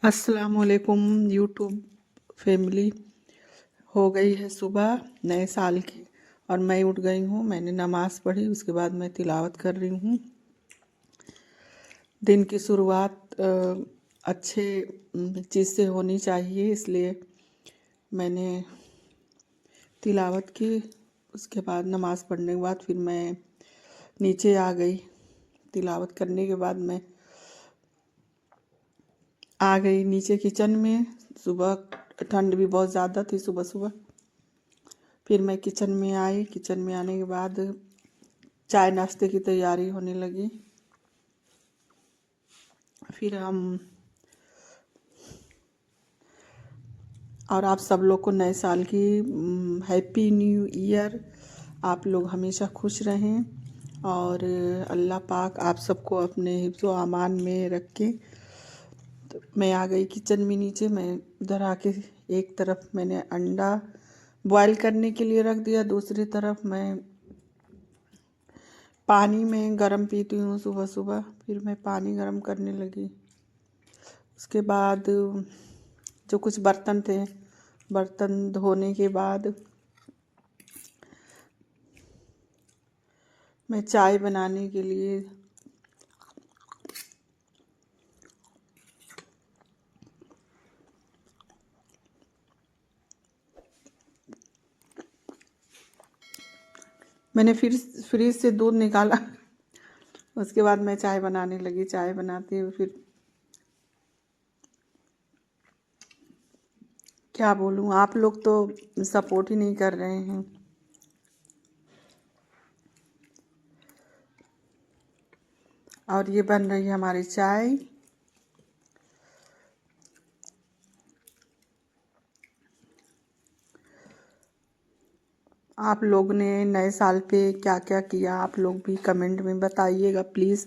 अस्सलामुअलैकुम YouTube family. हो गई है सुबह नए साल की और मैं उठ गई हूँ। मैंने नमाज़ पढ़ी, उसके बाद मैं तिलावत कर रही हूँ। दिन की शुरुआत अच्छे चीज़ से होनी चाहिए, इसलिए मैंने तिलावत की। उसके बाद नमाज़ पढ़ने के बाद फिर मैं नीचे आ गई। तिलावत करने के बाद मैं आ गई नीचे किचन में। सुबह ठंड भी बहुत ज़्यादा थी सुबह सुबह। फिर मैं किचन में आई। किचन में आने के बाद चाय नाश्ते की तैयारी होने लगी। फिर हम और आप सब लोग को नए साल की हैप्पी न्यू ईयर। आप लोग हमेशा खुश रहें और अल्लाह पाक आप सबको अपने हिफ्ज़ व अमान में रखें। तो मैं आ गई किचन में नीचे। मैं उधर आके एक तरफ मैंने अंडा बॉईल करने के लिए रख दिया, दूसरी तरफ मैं पानी में गरम पीती हूँ सुबह सुबह। फिर मैं पानी गरम करने लगी। उसके बाद जो कुछ बर्तन थे, बर्तन धोने के बाद मैं चाय बनाने के लिए मैंने फिर फ्रिज से दूध निकाला। उसके बाद मैं चाय बनाने लगी। चाय बनाती हुई फिर क्या बोलूँ, आप लोग तो सपोर्ट ही नहीं कर रहे हैं। और ये बन रही है हमारी चाय। आप लोग ने नए साल पे क्या क्या किया, आप लोग भी कमेंट में बताइएगा प्लीज़।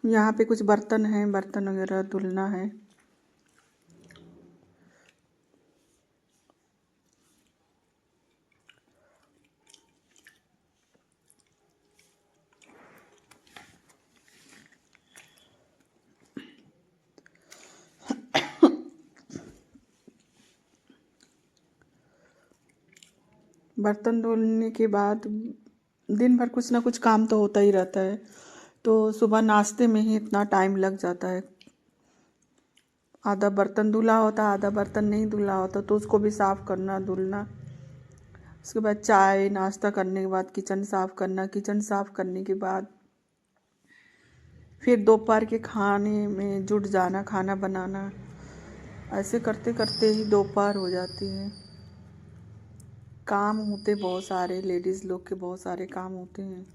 यहाँ पे कुछ बर्तन हैं, बर्तन वगैरह धुलना है। बर्तन धुलने के बाद दिन भर कुछ ना कुछ काम तो होता ही रहता है। तो सुबह नाश्ते में ही इतना टाइम लग जाता है। आधा बर्तन धुला होता, आधा बर्तन नहीं धुला होता, तो उसको भी साफ़ करना, धुलना। उसके बाद चाय नाश्ता करने के बाद किचन साफ़ करना। किचन साफ़ करने के बाद फिर दोपहर के खाने में जुट जाना, खाना बनाना। ऐसे करते करते ही दोपहर हो जाती है। काम होते बहुत सारे, लेडीज़ लोग के बहुत सारे काम होते हैं।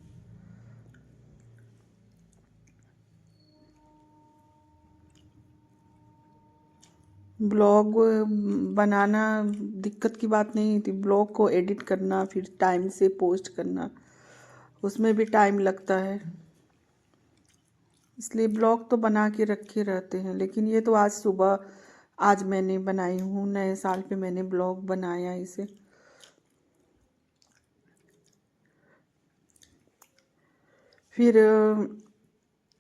ब्लॉग बनाना दिक्कत की बात नहीं थी। ब्लॉग को एडिट करना, फिर टाइम से पोस्ट करना, उसमें भी टाइम लगता है। इसलिए ब्लॉग तो बना के रखे रहते हैं। लेकिन ये तो आज सुबह आज मैंने बनाई हूँ। नए साल पे मैंने ब्लॉग बनाया इसे। फिर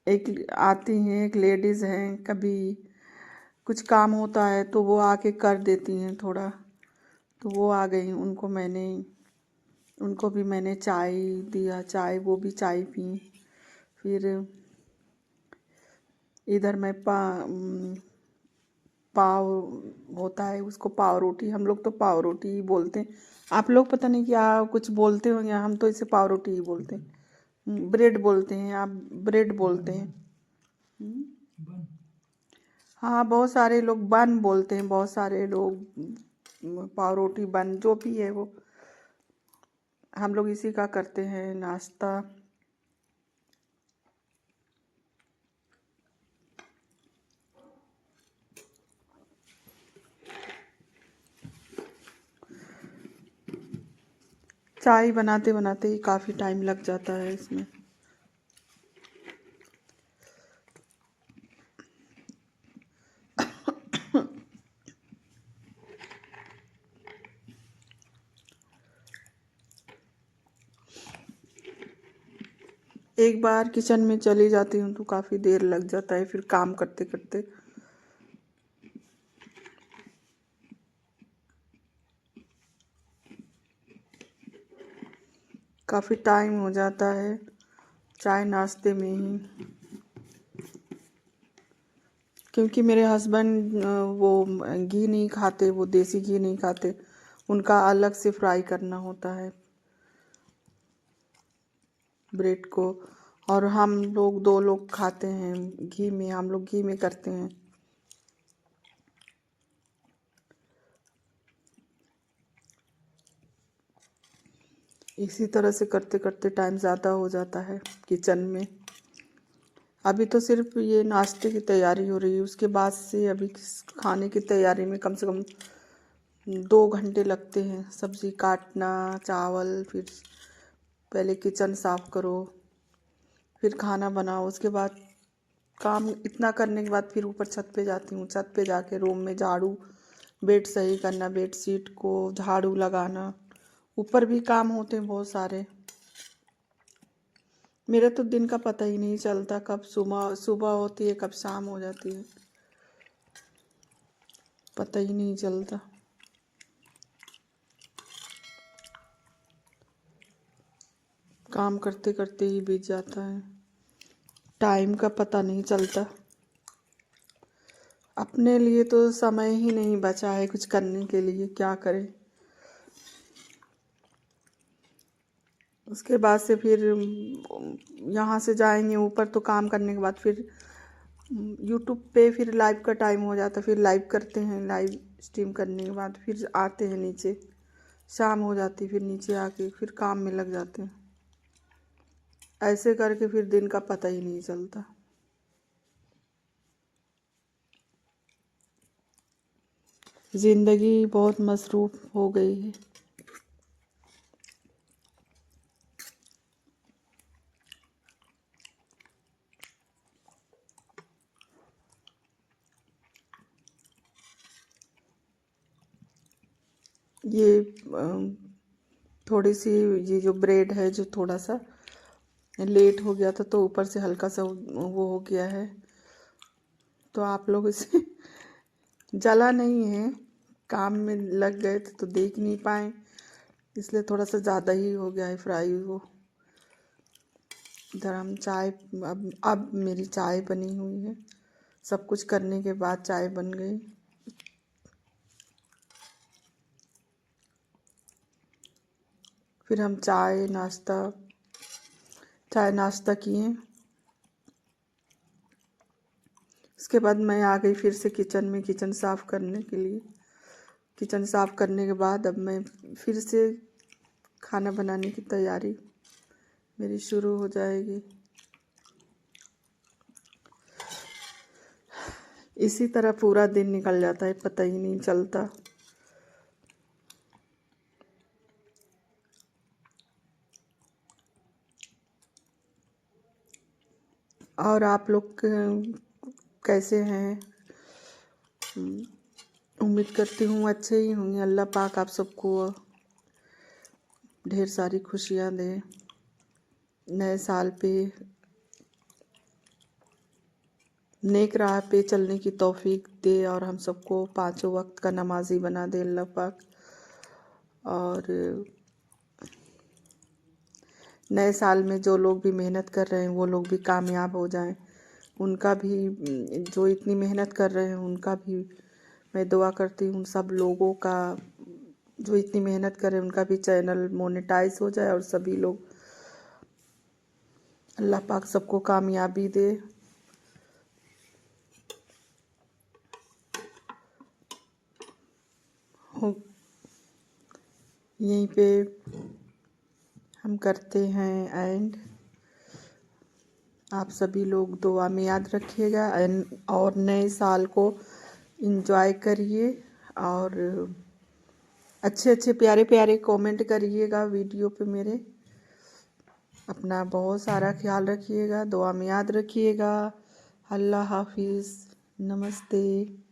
एक आती हैं, एक लेडीज़ हैं, कभी कुछ काम होता है तो वो आके कर देती हैं थोड़ा। तो वो आ गई, उनको भी मैंने चाय दिया, चाय वो भी चाय पी। फिर इधर मैं पाव होता है, उसको पाव रोटी, हम लोग तो पाव रोटी ही बोलते हैं। आप लोग पता नहीं क्या कुछ बोलते होंगे, हम तो इसे पाव रोटी ही बोलते हैं। ब्रेड बोलते हैं, आप ब्रेड बोलते हैं। हाँ, बहुत सारे लोग बन बोलते हैं, बहुत सारे लोग पाव रोटी, बन, जो भी है वो। हम लोग इसी का करते हैं नाश्ता। चाय बनाते बनाते ही काफ़ी टाइम लग जाता है इसमें। एक बार किचन में चली जाती हूँ तो काफ़ी देर लग जाता है फिर काम करते करते। काफ़ी टाइम हो जाता है चाय नाश्ते में ही, क्योंकि मेरे हस्बैंड वो घी नहीं खाते, वो देसी घी नहीं खाते, उनका अलग से फ्राई करना होता है ब्रेड को। और हम लोग 2 लोग खाते हैं घी में, हम लोग घी में करते हैं। इसी तरह से करते करते टाइम ज़्यादा हो जाता है किचन में। अभी तो सिर्फ ये नाश्ते की तैयारी हो रही है, उसके बाद से अभी खाने की तैयारी में कम से कम 2 घंटे लगते हैं। सब्ज़ी काटना, चावल, फिर पहले किचन साफ़ करो, फिर खाना बनाओ, उसके बाद काम इतना करने के बाद फिर ऊपर छत पे जाती हूँ। छत पे जाके रूम में झाड़ू, बेड सही करना, बेड शीट को झाड़ू लगाना, ऊपर भी काम होते हैं बहुत सारे। मेरा तो दिन का पता ही नहीं चलता, कब सुबह सुबह होती है कब शाम हो जाती है, पता ही नहीं चलता। काम करते करते ही बीत जाता है, टाइम का पता नहीं चलता। अपने लिए तो समय ही नहीं बचा है कुछ करने के लिए, क्या करें। उसके बाद से फिर यहाँ से जाएंगे ऊपर तो काम करने के बाद फिर यूट्यूब पे फिर लाइव का टाइम हो जाता है, फिर लाइव करते हैं। लाइव स्ट्रीम करने के बाद फिर आते हैं नीचे, शाम हो जाती, फिर नीचे आके फिर काम में लग जाते हैं। ऐसे करके फिर दिन का पता ही नहीं चलता। ज़िंदगी बहुत मसरूफ़ हो गई है। ये थोड़ी सी ये जो ब्रेड है जो थोड़ा सा लेट हो गया था तो ऊपर से हल्का सा वो हो गया है, तो आप लोग इसे जला नहीं है, काम में लग गए थे तो देख नहीं पाए, इसलिए थोड़ा सा ज़्यादा ही हो गया है फ्राई वो। इधर हम चाय, अब मेरी चाय बनी हुई है, सब कुछ करने के बाद चाय बन गई। फिर हम चाय नाश्ता किए। उसके बाद मैं आ गई फिर से किचन में, किचन साफ़ करने के लिए। किचन साफ़ करने के बाद अब मैं फिर से खाना बनाने की तैयारी मेरी शुरू हो जाएगी। इसी तरह पूरा दिन निकल जाता है, पता ही नहीं चलता। और आप लोग कैसे हैं? उम्मीद करती हूँ अच्छे ही होंगे। अल्लाह पाक आप सबको ढेर सारी खुशियाँ दे, नए साल पे नेक राह पे चलने की तौफीक दे और हम सबको 5 वक्त का नमाजी बना दे अल्लाह पाक। और नए साल में जो लोग भी मेहनत कर रहे हैं वो लोग भी कामयाब हो जाएं, उनका भी, जो इतनी मेहनत कर रहे हैं उनका भी मैं दुआ करती हूँ। सब लोगों का जो इतनी मेहनत कर रहे हैं उनका भी चैनल मोनेटाइज हो जाए और सभी लोग, अल्लाह पाक सबको कामयाबी दे। यहीं पे हम करते हैं एंड। आप सभी लोग दुआ में याद रखिएगा और नए साल को एंजॉय करिए और अच्छे अच्छे प्यारे प्यारे कमेंट करिएगा वीडियो पे मेरे। अपना बहुत सारा ख्याल रखिएगा, दुआ में याद रखिएगा। अल्लाह हाफिज़, नमस्ते।